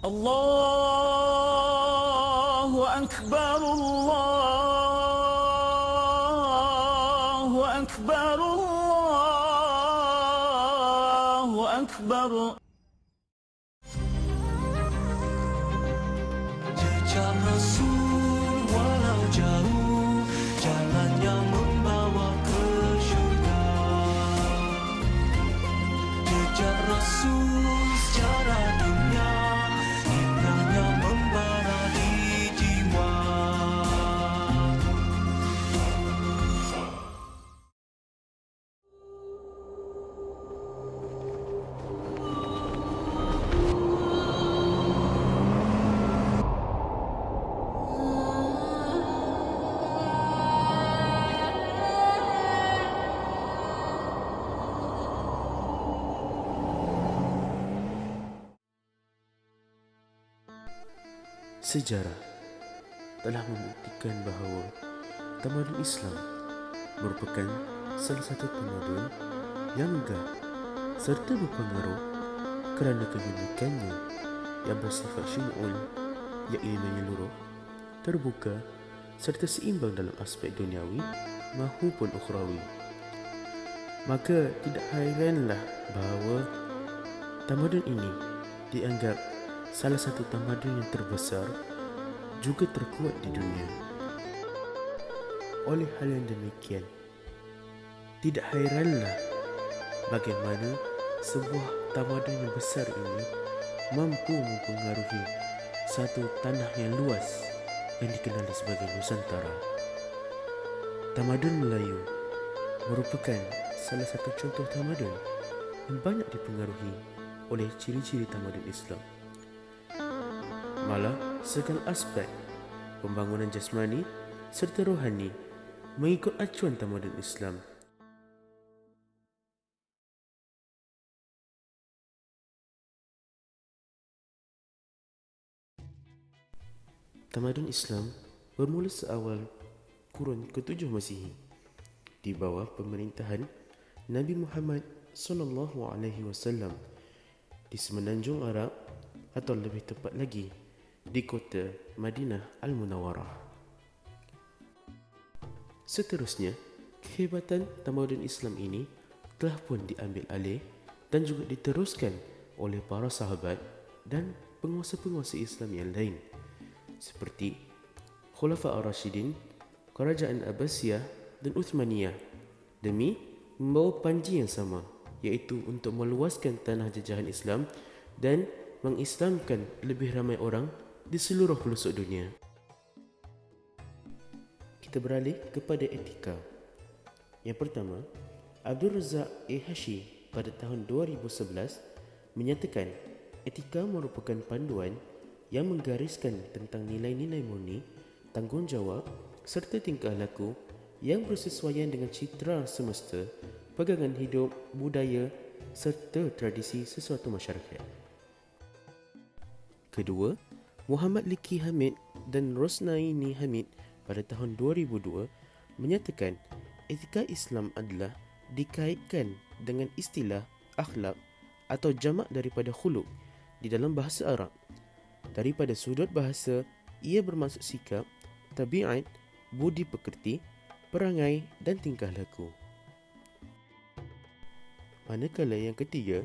الله أكبر الله أكبر الله أكبر. Jejak Rasul walau jauh, jalan yang membawa ke syurga. Jejak Rasul sejarah dunia, indahnya membara di jiwa. Sejarah telah membuktikan bahawa tamadun Islam merupakan salah satu tamadun yang megah serta berpengaruh kerana keunikannya yang bersifat syumu'ul, iaitu menyeluruh, terbuka serta seimbang dalam aspek duniawi maupun ukhrawi. Maka tidak hairanlah bahawa tamadun ini dianggap salah satu tamadun yang terbesar juga terkuat di dunia. Oleh hal yang demikian, tidak hairanlah bagaimana sebuah tamadun yang besar ini mampu mempengaruhi satu tanah yang luas yang dikenali sebagai Nusantara. Tamadun Melayu merupakan salah satu contoh tamadun yang banyak dipengaruhi oleh ciri-ciri tamadun Islam. Malah segala aspek pembangunan jasmani serta rohani mengikut acuan tamadun Islam. Tamadun Islam bermula seawal kurun ke-7 Masihi di bawah pemerintahan Nabi Muhammad SAW di Semenanjung Arab, atau lebih tepat lagi di kota Madinah Al-Munawwarah. Seterusnya, kehebatan tamadun Islam ini telah pun diambil alih dan juga diteruskan oleh para sahabat dan penguasa-penguasa Islam yang lain seperti Khulafa Ar-Rashidin, Kerajaan Abbasiyah dan Uthmaniyah demi membawa panji yang sama, iaitu untuk meluaskan tanah jajahan Islam dan mengislamkan lebih ramai orang di seluruh pelosok dunia. Kita beralih kepada etika. Yang pertama, Abdul Razak A. Hashi pada tahun 2011 menyatakan etika merupakan panduan yang menggariskan tentang nilai-nilai murni, tanggungjawab serta tingkah laku yang bersesuaian dengan citra semesta, pegangan hidup, budaya serta tradisi sesuatu masyarakat. Kedua, Muhammad Liki Hamid dan Rosnaini Hamid pada tahun 2002 menyatakan etika Islam adalah dikaitkan dengan istilah akhlak atau jamak daripada khuluq di dalam bahasa Arab. Daripada sudut bahasa, ia bermaksud sikap, tabiat, budi pekerti, perangai dan tingkah laku. Manakala yang ketiga,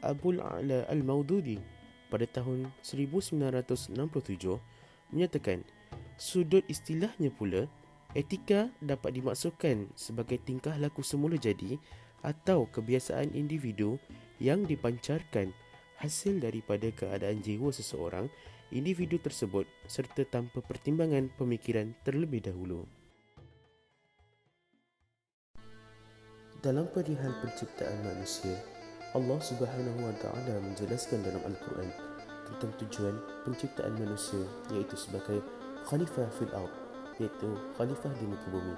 Abul A'la Al-Maududi pada tahun 1967 menyatakan sudut istilahnya pula, etika dapat dimaksudkan sebagai tingkah laku semula jadi atau kebiasaan individu yang dipancarkan hasil daripada keadaan jiwa seseorang individu tersebut serta tanpa pertimbangan pemikiran terlebih dahulu. Dalam perihal penciptaan manusia, Allah Subhanahu wa Ta'ala menjelaskan dalam Al-Quran tentang tujuan penciptaan manusia, iaitu sebagai khalifah fil ard, iaitu khalifah di muka bumi.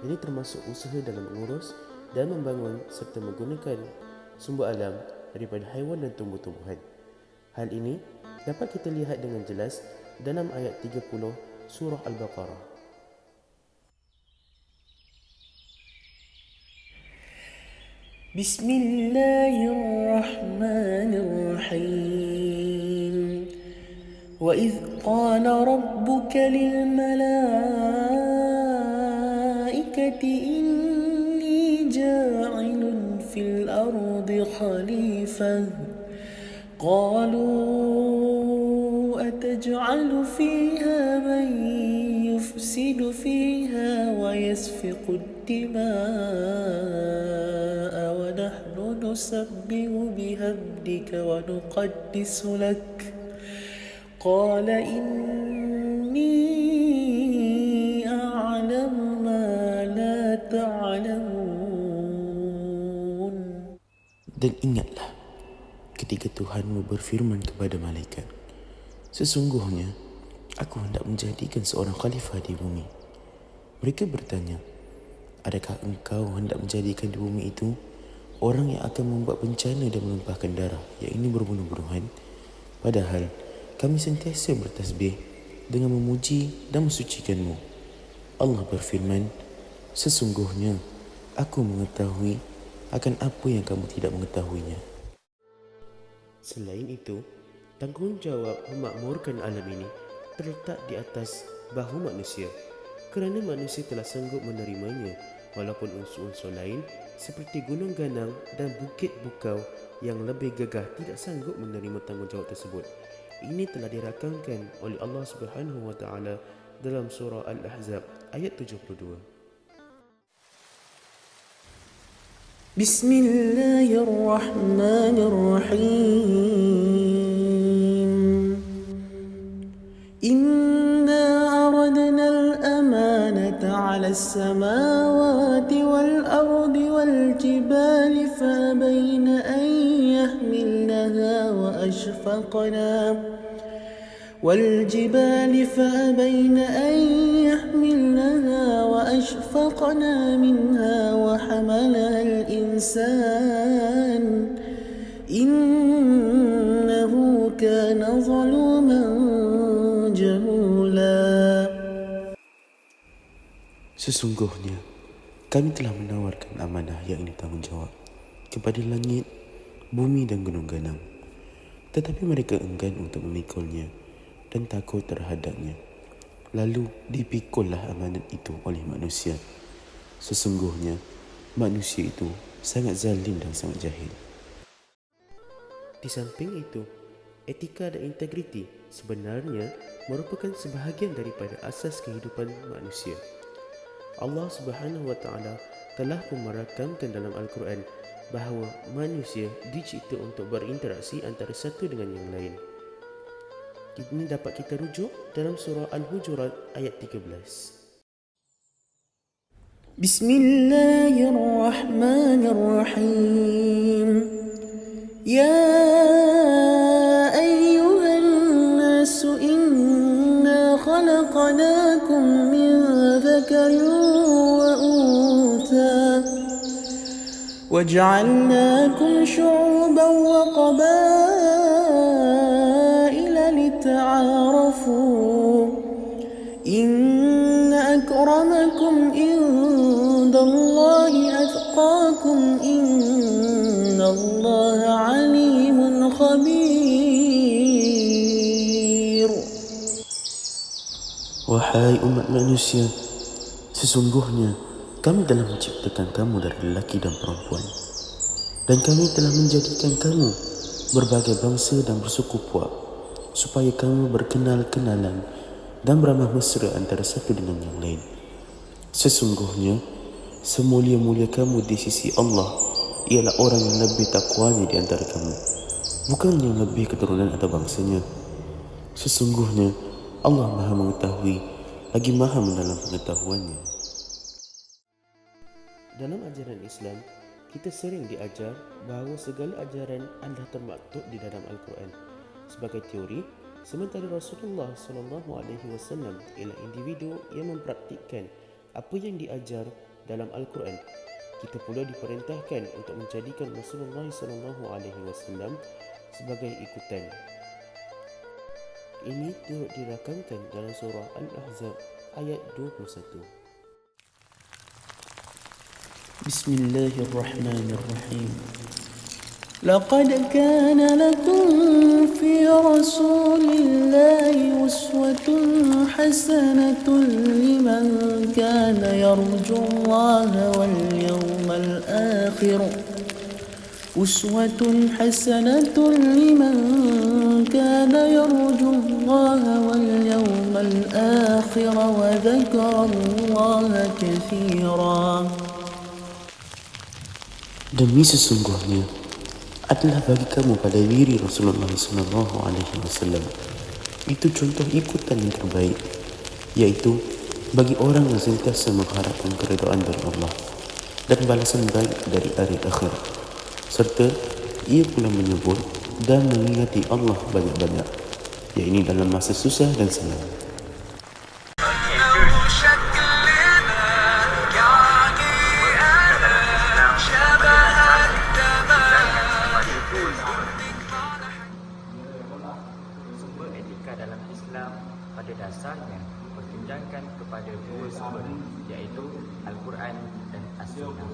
Ini termasuk usaha dalam mengurus dan membangun serta menggunakan sumber alam daripada haiwan dan tumbuh-tumbuhan. Hal ini dapat kita lihat dengan jelas dalam ayat 30 surah Al-Baqarah. Bismillahirrahmanirrahim. وإذ قال ربك للملائكة إني جاعل في الأرض خليفة قالوا أتجعل فيها من يفسد فيها ويسفك الدماء ونحن نسبح بحمدك ونقدس لك قال إني أعلم ما لا تعلمون. Dan ingatlah ketika Tuhanmu berfirman kepada malaikat, sesungguhnya aku hendak menjadikan seorang khalifah di bumi. Mereka bertanya, adakah engkau hendak menjadikan di bumi itu orang yang akan membuat bencana dan menumpahkan darah, yang ini berbunuh-bunuhan? Padahal kami sentiasa bertasbih dengan memuji dan mensucikanmu. Allah berfirman, sesungguhnya aku mengetahui akan apa yang kamu tidak mengetahuinya. Selain itu, tanggungjawab memakmurkan alam ini terletak di atas bahu manusia, kerana manusia telah sanggup menerimanya, walaupun unsur-unsur lain seperti gunung ganang dan bukit bukau yang lebih gagah tidak sanggup menerima tanggungjawab tersebut. Ini telah dirakamkan oleh Allah Subhanahu wa taala dalam surah Al-Ahzab ayat 72. Bismillahirrahmanirrahim. Inna aradna al-amanata 'ala as-samawati wal-ardi wal-jibali fabayna an yahmilnaha والجبال فأبين أن يحملنها وأشفقنا منها وحملها الإنسان إنه كان ظلوما جهولا. Sesungguhnya kami telah menawarkan amanah yang ini tanggungjawab kepada langit, bumi dan gunung ganang, tetapi mereka enggan untuk memikulnya dan takut terhadapnya. Lalu dipikullah amanat itu oleh manusia. Sesungguhnya manusia itu sangat zalim dan sangat jahil. Di samping itu, etika dan integriti sebenarnya merupakan sebahagian daripada asas kehidupan manusia. Allah Subhanahu wa taala telah merakamkan dalam Al-Quran bahawa manusia dicipta untuk berinteraksi antara satu dengan yang lain. Ini dapat kita rujuk dalam surah Al-Hujurat ayat 13. Bismillahirrahmanirrahim. Ya ayyuhan nasu inna khalaqnakum min dhakarin wa untha waj'alnakum syu'uban wa qabaila lita'arafu inna akramakum indallahi atqakum innallaha alimun khabir. Wahai umat manusia, sesungguhnya kami telah menciptakan kamu dari lelaki dan perempuan, dan kami telah menjadikan kamu berbagai bangsa dan bersuku puak, supaya kamu berkenal-kenalan dan beramah mesra antara satu dengan yang lain. Sesungguhnya semulia-mulia kamu di sisi Allah ialah orang yang lebih takwanya di antara kamu, bukan yang lebih keturunan atau bangsanya. Sesungguhnya Allah Maha mengetahui lagi Maha mendalam pengetahuannya. Dalam ajaran Islam, kita sering diajar bahawa segala ajaran adalah termaktub di dalam Al-Quran sebagai teori, sementara Rasulullah SAW ialah individu yang mempraktikkan apa yang diajar dalam Al-Quran. Kita pula diperintahkan untuk menjadikan Rasulullah SAW sebagai ikutan. Ini turut dirakamkan dalam surah Al-Ahzab ayat 21. Bismillahirrahmanirrahim. Laqad kana lakum fi Rasulillahi أسوة حسنة لمن كان يرجو الله واليوم الآخر أسوة حسنة لمن كان يرجو الله واليوم الآخر وذكر الله كثيرا. Demi sesungguhnya adalah bagi kamu pada diri Rasulullah SAW itu contoh ikutan yang terbaik, yaitu bagi orang yang sentiasa mengharapkan keridaan dari Allah dan balasan baik dari hari akhirat, serta ia pula menyebut dan mengingati Allah banyak-banyak, yakni dalam masa susah dan senang. Sumber etika dalam Islam pada dasarnya bertunjangkan kepada dua sumber, iaitu Al-Quran dan As-Sunnah.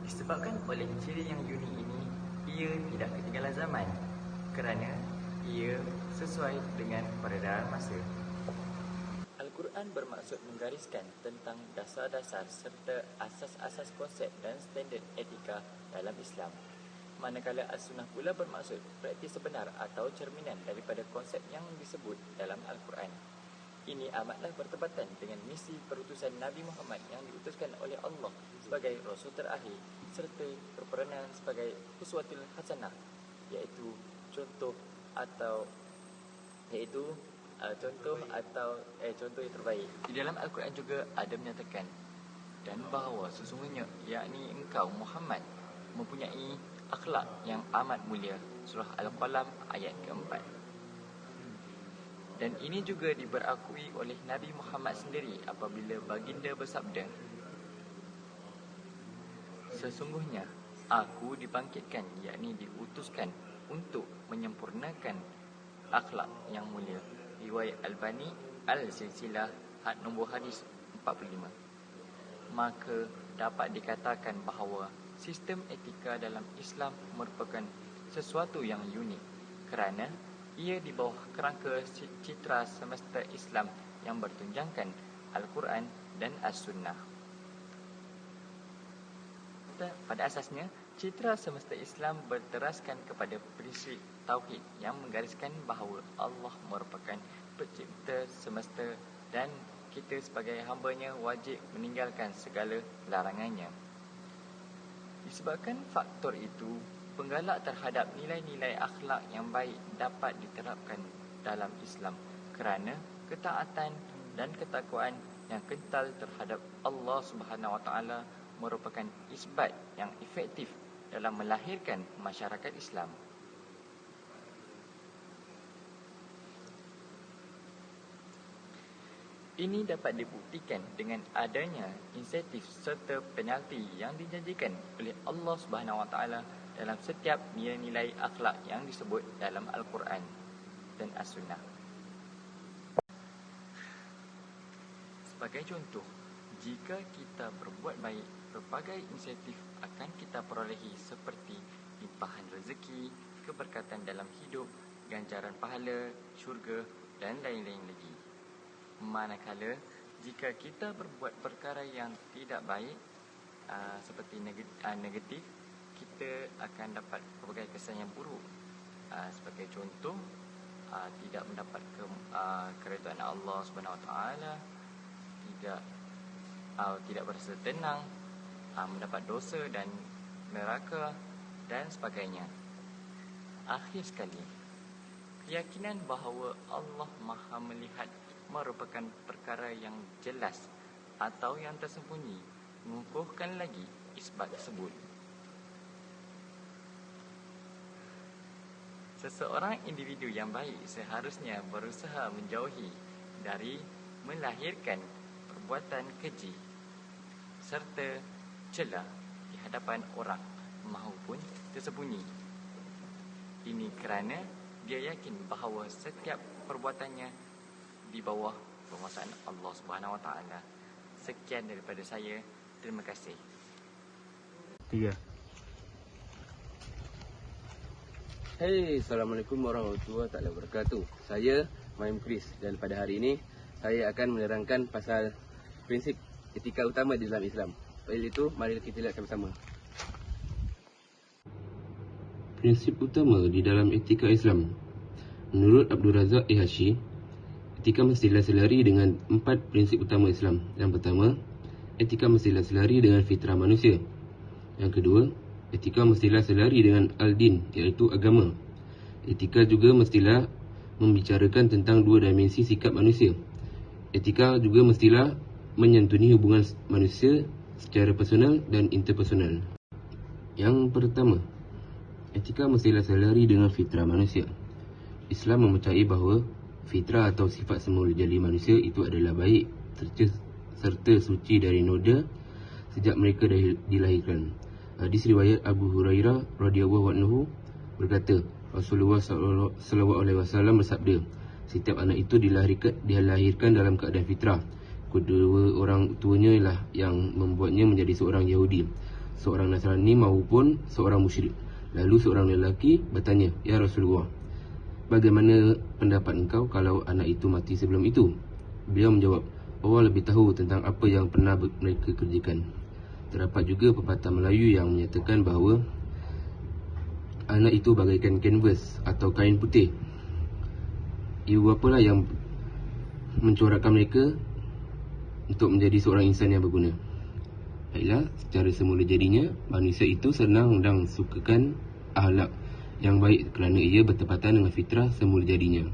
Disebabkan oleh ciri yang unik ini, ia tidak ketinggalan zaman kerana ia sesuai dengan peredaran masa. Al-Quran bermaksud menggariskan tentang dasar-dasar serta asas-asas konsep dan standard etika dalam Islam. Manakala As-Sunnah pula bermaksud praktis sebenar atau cerminan daripada konsep yang disebut dalam Al-Quran. Ini amatlah bertepatan dengan misi perutusan Nabi Muhammad yang diutuskan oleh Allah sebagai Rasul terakhir serta berperanan sebagai uswatul hasanah, iaitu contoh yang terbaik. Di dalam Al-Quran juga ada menyatakan dan bahawa sesungguhnya yakni engkau Muhammad mempunyai akhlak yang amat mulia. Surah Al-Qalam ayat keempat. Dan ini juga diberakui oleh Nabi Muhammad sendiri apabila baginda bersabda, sesungguhnya aku dibangkitkan, yakni diutuskan untuk menyempurnakan akhlak yang mulia. Riwayat Al-Bani Al-Silsilah nombor hadis 45. Maka dapat dikatakan bahawa sistem etika dalam Islam merupakan sesuatu yang unik kerana ia di bawah kerangka citra semesta Islam yang bertunjangkan Al-Quran dan As-Sunnah. Pada asasnya, citra semesta Islam berteraskan kepada prinsip Tauhid yang menggariskan bahawa Allah merupakan pencipta semesta dan kita sebagai hamba-Nya wajib meninggalkan segala larangannya. Disebabkan faktor itu, penggalak terhadap nilai-nilai akhlak yang baik dapat diterapkan dalam Islam kerana ketaatan dan ketakwaan yang kental terhadap Allah Subhanahu Wa Taala merupakan isbat yang efektif dalam melahirkan masyarakat Islam. Ini dapat dibuktikan dengan adanya insentif serta penalti yang dijanjikan oleh Allah Subhanahu Wa Taala dalam setiap nilai-nilai akhlak yang disebut dalam Al-Quran dan As-Sunnah. Sebagai contoh, jika kita berbuat baik, berbagai insentif akan kita perolehi seperti limpahan rezeki, keberkatan dalam hidup, ganjaran pahala, syurga dan lain-lain lagi. Manakala jika kita berbuat perkara yang tidak baik seperti negatif, kita akan dapat berbagai kesan yang buruk. Sebagai contoh, tidak mendapat keridaan Allah Subhanahu Wa Taala, tidak berasa tenang, mendapat dosa dan neraka dan sebagainya. Akhir sekali, keyakinan bahawa Allah Maha melihat merupakan perkara yang jelas atau yang tersembunyi, mengukuhkan lagi isbat tersebut. Seseorang individu yang baik seharusnya berusaha menjauhi dari melahirkan perbuatan keji serta celah di hadapan orang maupun tersembunyi. Ini kerana dia yakin bahawa setiap perbuatannya di bawah penguasaan Allah Subhanahu Wa Taala. Sekian daripada saya. Terima kasih. 3. Hey, Assalamualaikum warahmatullahi wabarakatuh. Saya Maim Chris dan pada hari ini saya akan menerangkan pasal prinsip etika utama di dalam Islam. Oleh itu, mari kita lihat sama-sama. Prinsip utama di dalam etika Islam. Menurut Abdul Razak Ihashi, etika mestilah selari dengan 4 prinsip utama Islam. Yang pertama, etika mestilah selari dengan fitrah manusia. Yang kedua, etika mestilah selari dengan al-din, iaitu agama. Etika juga mestilah membicarakan tentang 2 dimensi sikap manusia. Etika juga mestilah menyantuni hubungan manusia secara personal dan interpersonal. Yang pertama, etika mestilah selari dengan fitrah manusia. Islam mempercayai bahawa fitrah atau sifat semula jadi manusia itu adalah baik serta suci dari noda sejak mereka dilahirkan. Hadis riwayat Abu Hurairah radhiyallahu anhu berkata, Rasulullah sallallahu alaihi wasallam bersabda, setiap anak itu dilahirkan dalam keadaan fitrah. Kedua orang tuanya lah yang membuatnya menjadi seorang Yahudi, seorang Nasrani maupun seorang musyrik. Lalu seorang lelaki bertanya, "Ya Rasulullah, bagaimana pendapat engkau kalau anak itu mati sebelum itu?" Beliau menjawab, "Allah lebih tahu tentang apa yang pernah mereka kerjakan." Terdapat juga pepatah Melayu yang menyatakan bahawa anak itu bagaikan kanvas atau kain putih. Ibu bapalah yang mencorakkan mereka untuk menjadi seorang insan yang berguna. Baiklah, secara semula jadinya manusia itu senang dan sukakan akhlak yang baik kerana ia bertepatan dengan fitrah semula jadinya.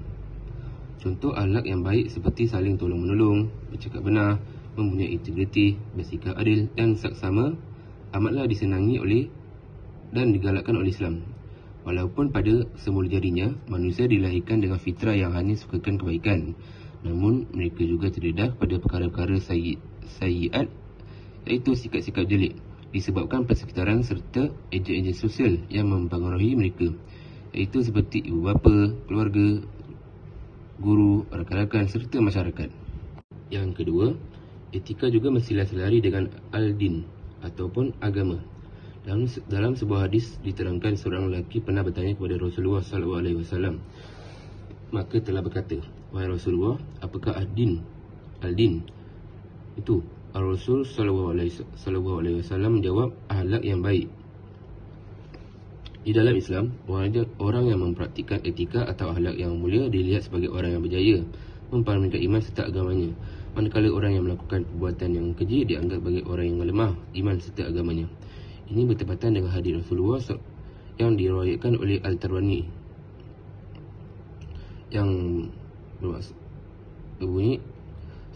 Contoh akhlak yang baik seperti saling tolong-menolong, bercakap benar, mempunyai integriti, bersikap adil dan saksama amatlah disenangi oleh dan digalakkan oleh Islam. Walaupun pada semula jadinya manusia dilahirkan dengan fitrah yang hanya sukakan kebaikan, namun mereka juga terdedah pada perkara-perkara sayyiat, iaitu sikap-sikap jelek disebabkan persekitaran serta ejen-ejen sosial yang mempengaruhi mereka, iaitu seperti ibu bapa, keluarga, guru, rakan-rakan serta masyarakat. Yang kedua, etika juga mestilah selari dengan al-din ataupun agama. Dalam sebuah hadis diterangkan seorang lelaki pernah bertanya kepada Rasulullah SAW. Maka telah berkata, "Wahai Rasulullah, apakah al-din itu?" Rasul sallallahu alaihi wasallam menjawab, "Akhlak yang baik." Di dalam Islam, orang yang mempraktikkan etika atau akhlak yang mulia dilihat sebagai orang yang berjaya, mempermeningkat iman serta agamanya. Manakala orang yang melakukan perbuatan yang keji dianggap sebagai orang yang lemah iman serta agamanya. Ini bertepatan dengan hadis Rasulullah yang diriwayatkan oleh Al-Tabrani yang berbunyi,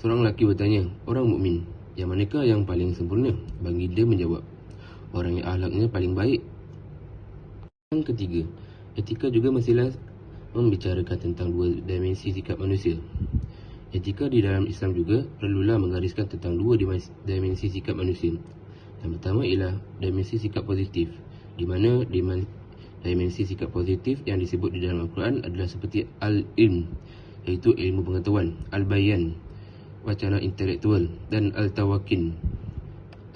seorang lelaki bertanya, "Orang mukmin yang manakah yang paling sempurna?" Baginda menjawab, "Orang yang akhlaknya paling baik." Yang ketiga, etika juga mestilah membicarakan tentang 2 dimensi sikap manusia. Etika di dalam Islam juga perlulah menggariskan tentang 2 dimensi sikap manusia. Yang pertama ialah dimensi sikap positif, di mana dimensi sikap positif yang disebut di dalam Al-Quran adalah seperti al-ilm, iaitu ilmu pengetahuan, al-bayan, wacana intelektual, dan al-tawakin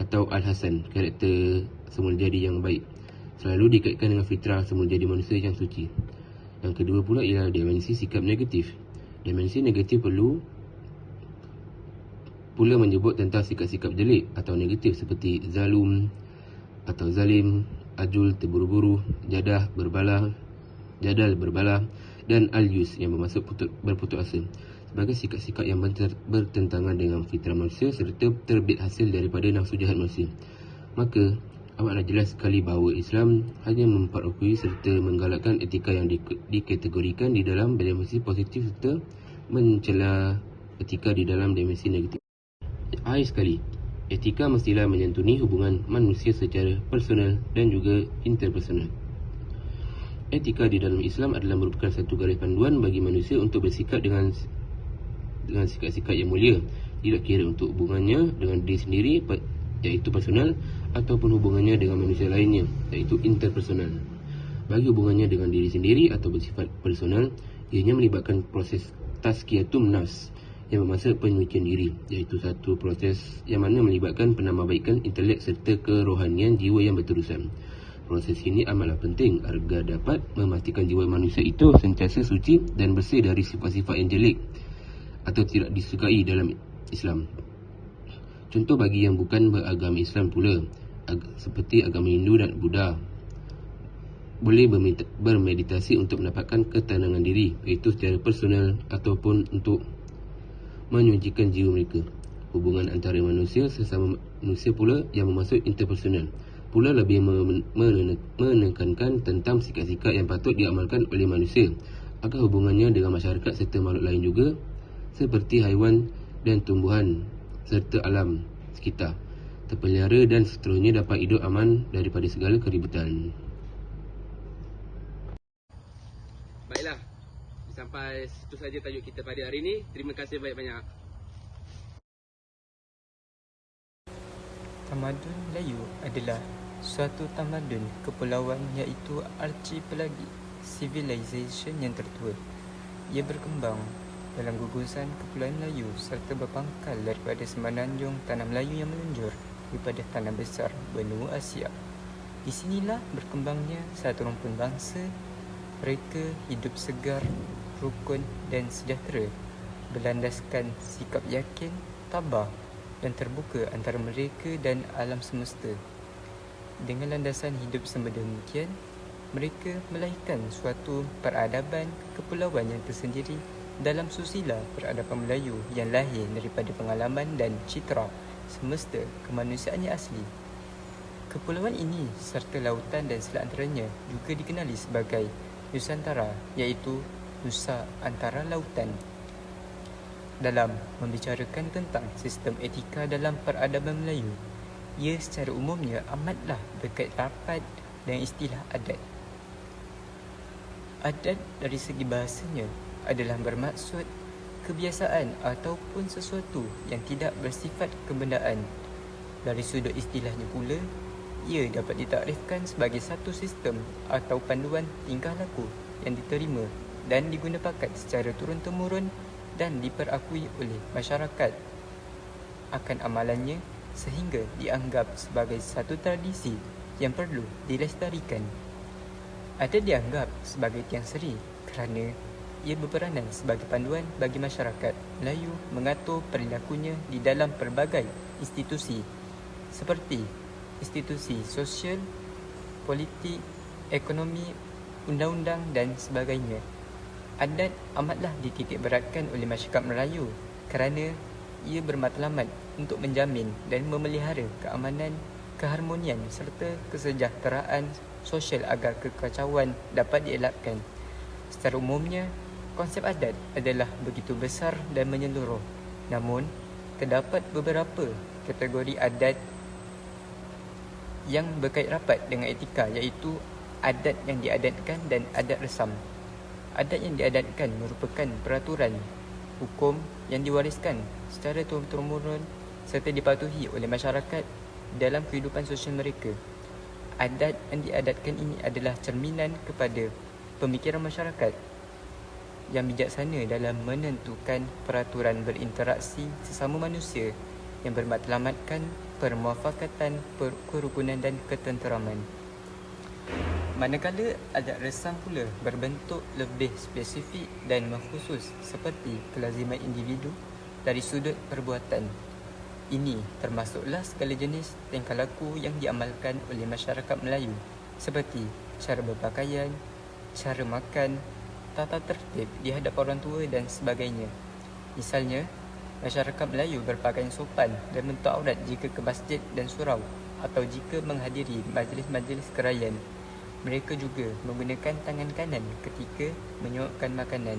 atau al-hasan, karakter semula jadi yang baik, selalu dikaitkan dengan fitrah semula jadi manusia yang suci. Yang kedua pula ialah dimensi sikap negatif. Dimensi negatif perlu pula menyebut tentang sikap-sikap jelek atau negatif seperti zalum atau zalim, ajul, terburu-buru, jadal berbalah, dan al-yus yang bermaksud berputus asa, sebagai sikap-sikap yang bertentangan dengan fitrah manusia serta terbit hasil daripada nafsu jahat manusia. Maka amatlah jelas sekali bahawa Islam hanya memperokui serta menggalakkan etika yang dikategorikan di dalam dimensi positif serta mencela etika di dalam dimensi negatif. Akhir sekali, etika mestilah menyantuni hubungan manusia secara personal dan juga interpersonal. Etika di dalam Islam adalah merupakan satu garis panduan bagi manusia untuk bersikap dengan sikap-sikap yang mulia, tidak kira untuk hubungannya dengan diri sendiri iaitu personal ataupun hubungannya dengan manusia lainnya iaitu interpersonal. Bagi hubungannya dengan diri sendiri atau bersifat personal, ianya melibatkan proses tazkiyatun nafs yang bermaksud penyucian diri, iaitu satu proses yang mana melibatkan penambahbaikan intelek serta kerohanian jiwa yang berterusan. Proses ini amatlah penting agar dapat memastikan jiwa manusia itu sentiasa suci dan bersih dari sifat-sifat yang jelek atau tidak disukai dalam Islam. Contoh bagi yang bukan beragama Islam pula, seperti agama Hindu dan Buddha, boleh bermeditasi untuk mendapatkan ketenangan diri, iaitu secara personal ataupun untuk menyucikan jiwa mereka. Hubungan antara manusia sesama manusia pula yang bermaksud interpersonal pula lebih menekankan tentang sikap-sikap yang patut diamalkan oleh manusia agar hubungannya dengan masyarakat serta makhluk lain juga seperti haiwan dan tumbuhan serta alam sekitar terpelihara dan seterusnya dapat hidup aman daripada segala keributan. Baiklah, sampai situ saja tajuk kita pada hari ini. Terima kasih banyak-banyak. Tamadun Melayu adalah suatu tamadun kepulauan iaitu archipelagi civilization yang tertua. Ia berkembang dalam gugusan Kepulauan Melayu serta berpangkal daripada semenanjung tanah Melayu yang meluncur daripada tanah besar benua Asia. Di sinilah berkembangnya satu rumpun bangsa. Mereka hidup segar, rukun dan sejahtera, berlandaskan sikap yakin, tabah dan terbuka antara mereka dan alam semesta. Dengan landasan hidup sedemikian, mereka melahirkan suatu peradaban kepulauan yang tersendiri dalam susila peradaban Melayu yang lahir daripada pengalaman dan citra semesta kemanusiaan yang asli. Kepulauan ini serta lautan dan selat antaranya juga dikenali sebagai Nusantara, iaitu Nusa Antara Lautan. Dalam membicarakan tentang sistem etika dalam peradaban Melayu, ia secara umumnya amatlah berkait rapat dengan istilah adat. Adat dari segi bahasanya adalah bermaksud kebiasaan ataupun sesuatu yang tidak bersifat kebendaan. Dari sudut istilahnya pula, ia dapat ditakrifkan sebagai satu sistem atau panduan tingkah laku yang diterima dan digunakan secara turun-temurun dan diperakui oleh masyarakat akan amalannya sehingga dianggap sebagai satu tradisi yang perlu dilestarikan. Adat dianggap sebagai tiang seri kerana ia berperanan sebagai panduan bagi masyarakat Melayu mengatur perilakunya di dalam pelbagai institusi seperti institusi sosial, politik, ekonomi, undang-undang dan sebagainya. Adat amatlah dititik beratkan oleh masyarakat Melayu kerana ia bermatlamat untuk menjamin dan memelihara keamanan, keharmonian serta kesejahteraan sosial agar kekacauan dapat dielakkan. Secara umumnya, konsep adat adalah begitu besar dan menyeluruh. Namun, terdapat beberapa kategori adat yang berkait rapat dengan etika, iaitu adat yang diadatkan dan adat resam. Adat yang diadatkan merupakan peraturan hukum yang diwariskan secara turun-temurun serta dipatuhi oleh masyarakat dalam kehidupan sosial mereka. Adat yang diadatkan ini adalah cerminan kepada pemikiran masyarakat yang bijaksana dalam menentukan peraturan berinteraksi sesama manusia yang bermatlamatkan permuafakatan, kerukunan dan ketenteraman. Manakala adat resam pula berbentuk lebih spesifik dan mengkhusus seperti kelaziman individu dari sudut perbuatan. Ini termasuklah segala jenis tingkah laku yang diamalkan oleh masyarakat Melayu seperti cara berpakaian, cara makan, tata tertib di hadapan orang tua dan sebagainya. Misalnya, masyarakat Melayu berpakaian sopan dan menutup aurat jika ke masjid dan surau atau jika menghadiri majlis-majlis kerajaan. Mereka juga menggunakan tangan kanan ketika menyuapkan makanan.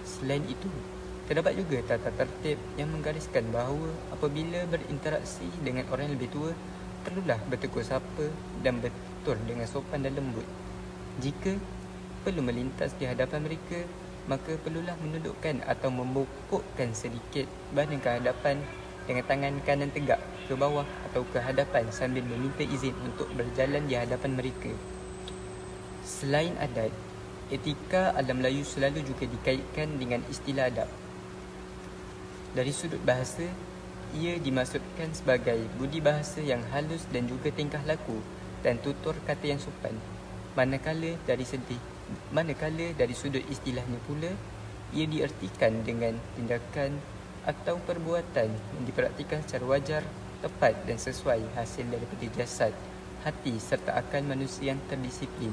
Selain itu, terdapat juga tata tertib yang menggariskan bahawa apabila berinteraksi dengan orang yang lebih tua, perlulah bertegur sapa dan bertutur dengan sopan dan lembut. Jika perlu melintas di hadapan mereka, maka perlulah menundukkan atau membokokkan sedikit badan ke hadapan dengan tangan kanan tegak ke bawah atau ke hadapan sambil meminta izin untuk berjalan di hadapan mereka. Selain adat, etika alam Melayu selalu juga dikaitkan dengan istilah adab. Dari sudut bahasa, ia dimaksudkan sebagai budi bahasa yang halus dan juga tingkah laku dan tutur kata yang sopan. Manakala dari sudut istilahnya pula, ia diertikan dengan tindakan atau perbuatan yang dipraktikkan secara wajar, tepat dan sesuai hasil daripada jasad, hati serta akal manusia yang terdisiplin.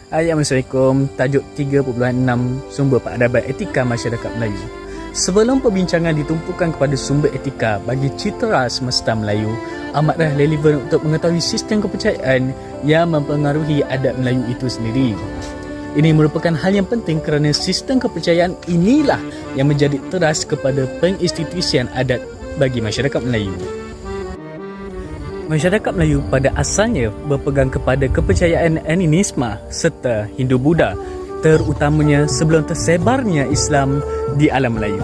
Assalamualaikum. Tajuk 3.6 Sumber Peradaban Etika Masyarakat Melayu. Sebelum perbincangan ditumpukan kepada sumber etika bagi citra semesta Melayu, amatlah relevan untuk mengetahui sistem kepercayaan yang mempengaruhi adat Melayu itu sendiri. Ini merupakan hal yang penting kerana sistem kepercayaan inilah yang menjadi teras kepada penginstitusian adat bagi masyarakat Melayu. Masyarakat Melayu pada asalnya berpegang kepada kepercayaan animisme serta Hindu-Buddha, terutamanya sebelum tersebarnya Islam di alam Melayu.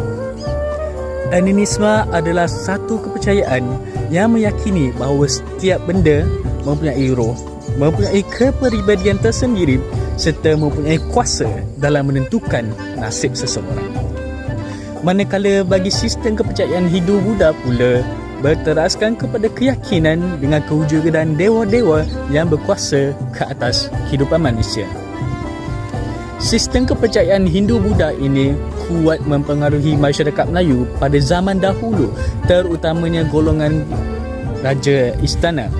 Animisme adalah satu kepercayaan yang meyakini bahawa setiap benda mempunyai roh, mempunyai kepribadian tersendiri serta mempunyai kuasa dalam menentukan nasib seseorang. Manakala bagi sistem kepercayaan Hindu-Buddha pula berteraskan kepada keyakinan dengan kewujudan dewa-dewa yang berkuasa ke atas kehidupan manusia. Sistem kepercayaan Hindu-Buddha ini kuat mempengaruhi masyarakat Melayu pada zaman dahulu, terutamanya golongan raja istana.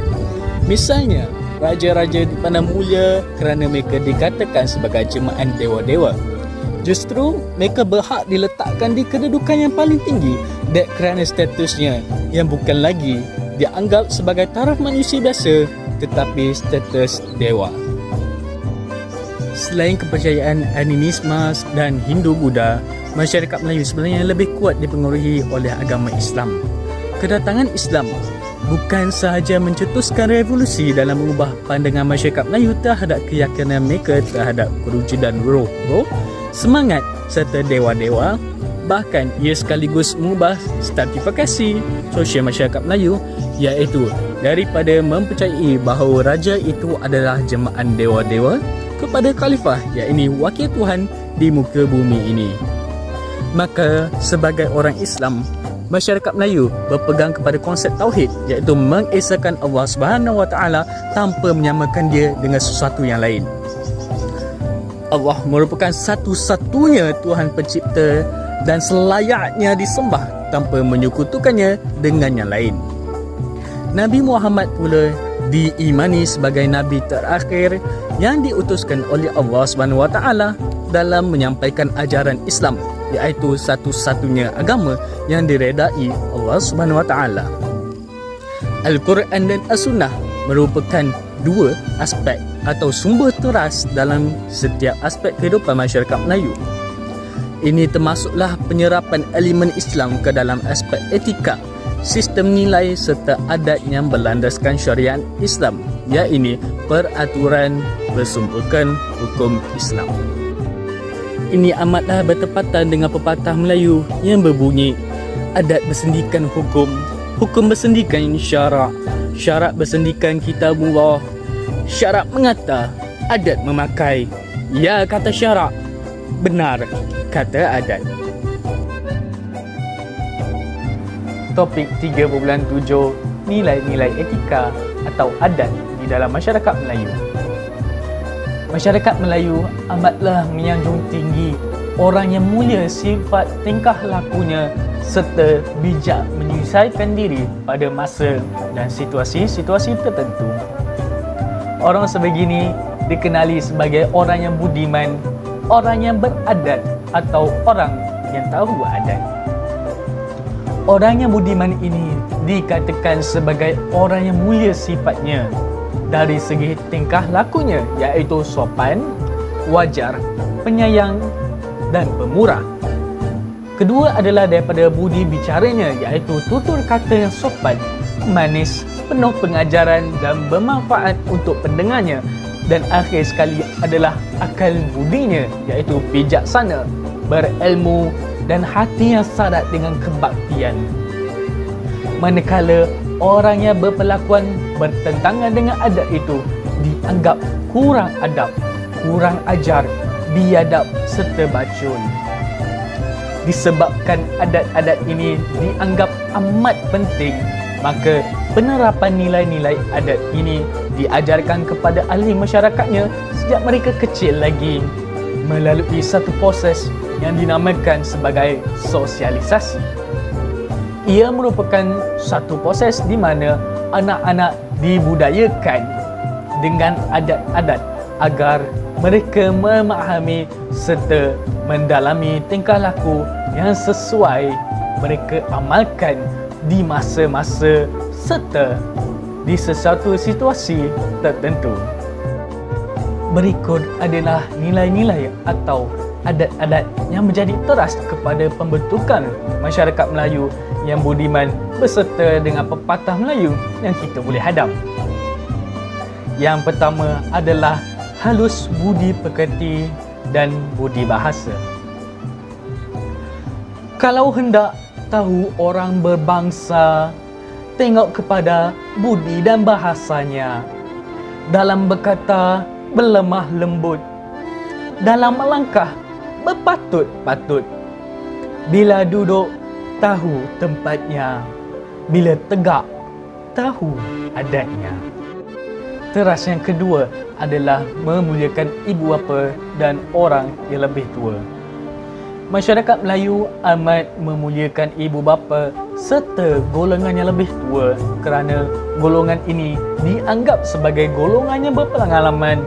Misalnya, raja-raja dipandang mulia kerana mereka dikatakan sebagai jemaah dewa-dewa. Justru mereka berhak diletakkan di kedudukan yang paling tinggi dan kerana statusnya yang bukan lagi dianggap sebagai taraf manusia biasa tetapi status dewa. Selain kepercayaan animisme dan Hindu-Buddha, masyarakat Melayu sebenarnya lebih kuat dipengaruhi oleh agama Islam. Kedatangan Islam bukan sahaja mencetuskan revolusi dalam mengubah pandangan masyarakat Melayu terhadap keyakinan mereka terhadap kewujudan roh-roh, semangat serta dewa-dewa, bahkan ia sekaligus mengubah stratifikasi sosial masyarakat Melayu, iaitu daripada mempercayai bahawa raja itu adalah jemaah dewa-dewa kepada khalifah, iaitu wakil Tuhan di muka bumi ini. Maka sebagai orang Islam, masyarakat Melayu berpegang kepada konsep tauhid, iaitu mengesahkan Allah Subhanahu Wa Taala tanpa menyamakan dia dengan sesuatu yang lain. Allah merupakan satu-satunya Tuhan pencipta dan selayaknya disembah tanpa menyekutukannya dengan yang lain. Nabi Muhammad pula diimani sebagai Nabi terakhir yang diutuskan oleh Allah Subhanahu Wa Taala dalam menyampaikan ajaran Islam, iaitu satu-satunya agama yang diredai Allah Subhanahu Wa Taala. Al-Quran dan As-Sunnah merupakan dua aspek atau sumber teras dalam setiap aspek kehidupan masyarakat Melayu. Ini termasuklah penyerapan elemen Islam ke dalam aspek etika, sistem nilai serta adat yang berlandaskan syariat Islam, iaitu peraturan bersumberkan hukum Islam. Ini amatlah bertepatan dengan pepatah Melayu yang berbunyi, adat bersendikan hukum, hukum bersendikan syarak, syarak bersendikan kitabullah, syarak mengata, adat memakai. Ya kata syarak, benar kata adat. Topik 3.7 Nilai-nilai etika atau adat di dalam masyarakat Melayu. Masyarakat Melayu amatlah menyanjung tinggi orang yang mulia sifat tingkah lakunya serta bijak menyesuaikan diri pada masa dan situasi-situasi tertentu. Orang sebegini dikenali sebagai orang yang budiman, orang yang beradat atau orang yang tahu adat. Orang yang budiman ini dikatakan sebagai orang yang mulia sifatnya dari segi tingkah lakunya, iaitu sopan, wajar, penyayang dan pemurah. Kedua adalah daripada budi bicaranya, iaitu tutur kata yang sopan, manis, penuh pengajaran dan bermanfaat untuk pendengarnya. Dan akhir sekali adalah akal budinya, iaitu bijaksana, berilmu dan hati yang syarat dengan kebaktian. Manakala orang yang berpelakuan bertentangan dengan adat itu dianggap kurang adab, kurang ajar, biadab serta bacul. Disebabkan adat-adat ini dianggap amat penting, maka penerapan nilai-nilai adat ini diajarkan kepada ahli masyarakatnya sejak mereka kecil lagi melalui satu proses yang dinamakan sebagai sosialisasi. Ia merupakan satu proses di mana anak-anak dibudayakan dengan adat-adat agar mereka memahami serta mendalami tingkah laku yang sesuai mereka amalkan di masa-masa serta di sesuatu situasi tertentu. Berikut adalah nilai-nilai atau adat-adat yang menjadi teras kepada pembentukan masyarakat Melayu yang budiman beserta dengan pepatah Melayu yang kita boleh hadam. Yang pertama adalah halus budi pekerti dan budi bahasa. Kalau hendak tahu orang berbangsa, tengok kepada budi dan bahasanya. Dalam berkata, berlemah lembut. Dalam melangkah, berpatut-patut. Bila duduk, tahu tempatnya. Bila tegak, tahu adatnya. Teras yang kedua adalah memuliakan ibu bapa dan orang yang lebih tua. Masyarakat Melayu amat memuliakan ibu bapa serta golongan yang lebih tua kerana golongan ini dianggap sebagai golongan yang berpengalaman,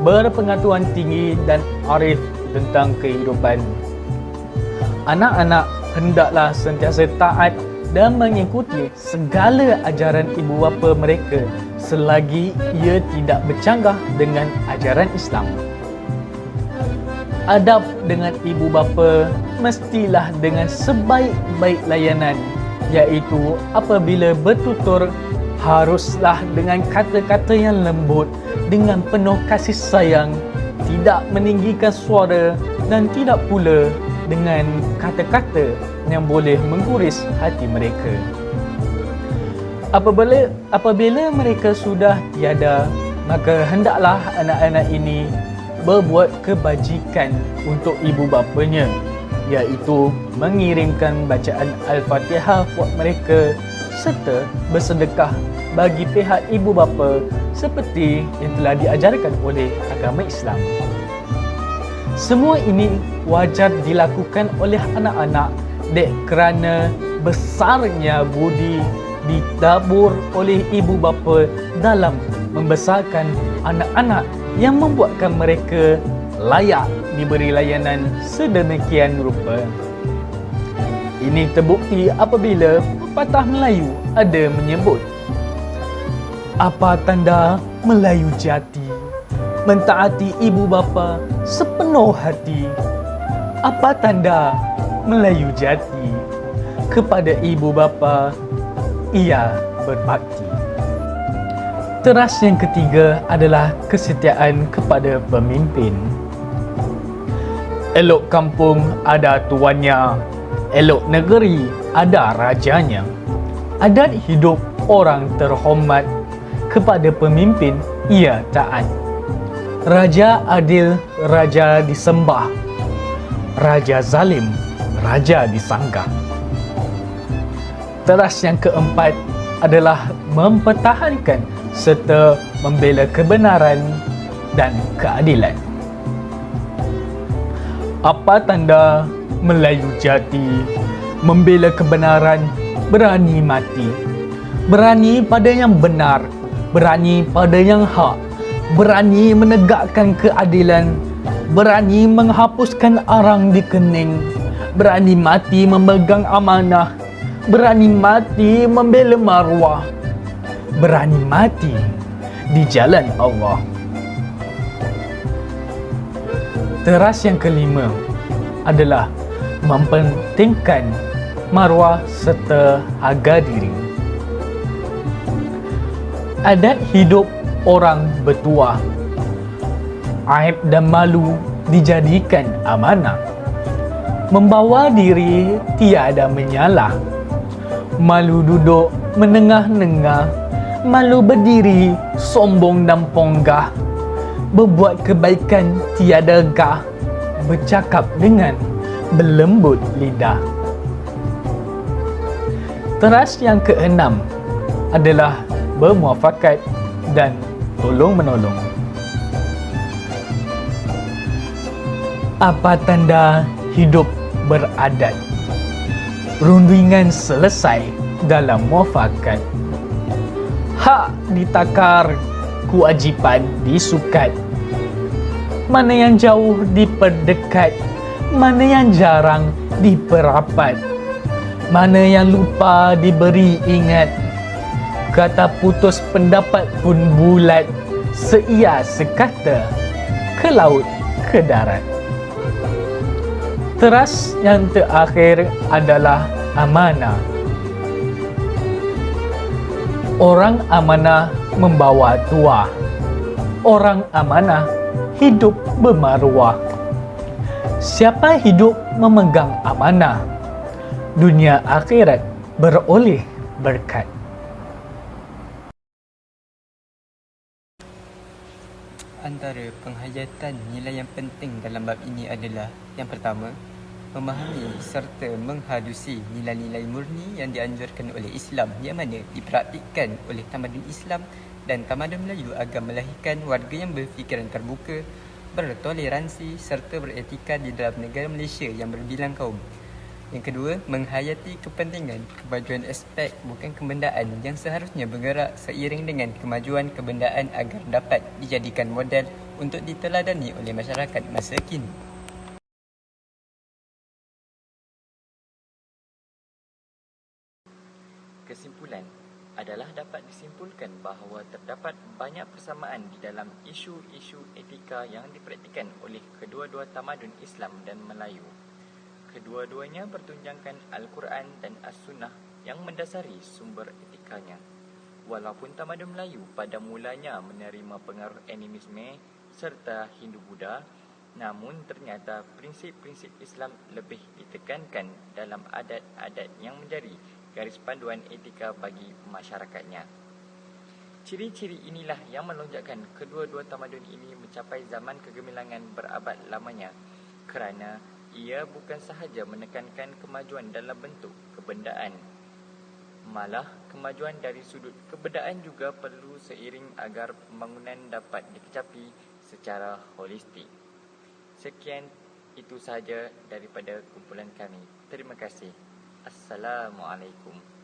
berpengetahuan tinggi dan arif tentang kehidupan. Anak-anak hendaklah sentiasa taat dan mengikuti segala ajaran ibu bapa mereka selagi ia tidak bercanggah dengan ajaran Islam. Adab dengan ibu bapa mestilah dengan sebaik-baik layanan, iaitu apabila bertutur haruslah dengan kata-kata yang lembut, dengan penuh kasih sayang, tidak meninggikan suara dan tidak pula dengan kata-kata yang boleh mengguris hati mereka. Apabila mereka sudah tiada, maka hendaklah anak-anak ini berbuat kebajikan untuk ibu bapanya, iaitu mengirimkan bacaan Al-Fatihah buat mereka serta bersedekah bagi pihak ibu bapa seperti yang telah diajarkan oleh agama Islam. Semua ini wajar dilakukan oleh anak-anak dek kerana besarnya budi ditabur oleh ibu bapa dalam membesarkan anak-anak yang membuatkan mereka layak diberi layanan sedemikian rupa. Ini terbukti apabila pepatah Melayu ada menyebut, apa tanda Melayu jati? Mentaati ibu bapa sepenuh hati. Apa tanda Melayu jati? Kepada ibu bapa ia berbakti. Teras yang ketiga adalah kesetiaan kepada pemimpin. Elok kampung ada tuannya, elok negeri ada rajanya. Adat hidup orang terhormat, kepada pemimpin ia taat. Raja adil, raja disembah. Raja zalim, raja disanggah. Teras yang keempat adalah mempertahankan serta membela kebenaran dan keadilan. Apa tanda Melayu jati? Membela kebenaran, berani mati. Berani pada yang benar, berani pada yang hak, berani menegakkan keadilan, berani menghapuskan arang di kening, berani mati memegang amanah, berani mati membela maruah, berani mati di jalan Allah. Teras yang kelima adalah mempentingkan maruah serta harga diri. Adat hidup orang bertuah, aib dan malu dijadikan amanah. Membawa diri tiada menyalah, malu duduk menengah-nengah, malu berdiri sombong dan ponggah. Berbuat kebaikan tiada gah, bercakap dengan berlembut lidah. Teras yang keenam adalah bermuafakat dan tolong-menolong. Apa tanda hidup beradat? Rundingan selesai dalam muafakat. Hak ditakar, kewajipan disukat. Mana yang jauh diperdekat, mana yang jarang diperapat, mana yang lupa diberi ingat. Kata putus pendapat pun bulat, seia sekata, ke laut, ke darat. Teras yang terakhir adalah amanah. Orang amanah membawa tuah. Orang amanah hidup bermaruah. Siapa hidup memegang amanah, dunia akhirat beroleh berkat. Antara penghayatan nilai yang penting dalam bab ini adalah: yang pertama, memahami serta menghalusi nilai-nilai murni yang dianjurkan oleh Islam yang mana dipraktikkan oleh tamadun Islam dan tamadun Melayu agar melahirkan warga yang berfikiran terbuka, bertoleransi serta beretika di dalam negara Malaysia yang berbilang kaum. Yang kedua, menghayati kepentingan kemajuan aspek bukan kebendaan yang seharusnya bergerak seiring dengan kemajuan kebendaan agar dapat dijadikan model untuk diteladani oleh masyarakat masa kini. Kesimpulan adalah dapat disimpulkan bahawa terdapat banyak persamaan di dalam isu-isu etika yang dipraktikkan oleh kedua-dua tamadun Islam dan Melayu. Kedua-duanya bertunjangkan Al-Quran dan As-Sunnah yang mendasari sumber etikanya. Walaupun tamadun Melayu pada mulanya menerima pengaruh animisme serta Hindu-Buddha, namun ternyata prinsip-prinsip Islam lebih ditekankan dalam adat-adat yang menjadi garis panduan etika bagi masyarakatnya. Ciri-ciri inilah yang melonjakkan kedua-dua tamadun ini mencapai zaman kegemilangan berabad lamanya, kerana ia bukan sahaja menekankan kemajuan dalam bentuk kebendaan, malah kemajuan dari sudut kebendaan juga perlu seiring agar pembangunan dapat dikecapi secara holistik. Sekian, itu sahaja daripada kumpulan kami. Terima kasih. Assalamualaikum.